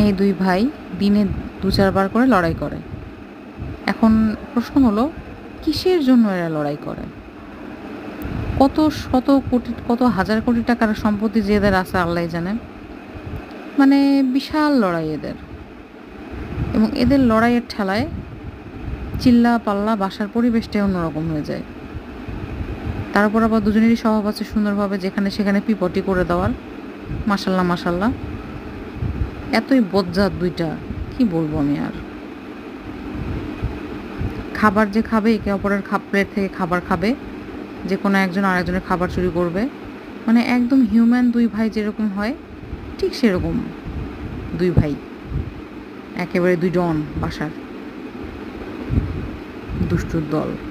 এই দুই ভাই দিনে ২-৪ বার করে লড়াই করে। এখন প্রশ্ন হলো কিসের জন্য এরা লড়াই করে? কত শত কোটি, কত হাজার কোটি টাকার সম্পত্তি যে এদের আছে আল্লাহই জানে। মানে বিশাল লড়াই এদের। এবং এদের লড়াইয়ের ঠেলায় চিল্লা-পাল্লা বাসার পরিবেশটাই অন্যরকম হয়ে যায়। তার উপর আবার দুজনেরই স্বভাব আছে সুন্দরভাবে যেখানে সেখানে পিপটি করে দেওয়ার। মাশাআল্লাহ, মাশাআল্লাহ। এতই বজ্জাত ২ টা, কি বলবো আমি আর। খাবার যে খাবে একে অপরের প্লেট থেকে খাবার খাবে, যে কোনো একজন আরেকজনের খাবার চুরি করবে। মানে একদম হিউম্যান ২ ভাই যেরকম হয় ঠিক সেরকম ২ ভাই। একেবারে ২ ডন বাসার, দুষ্টুর দল।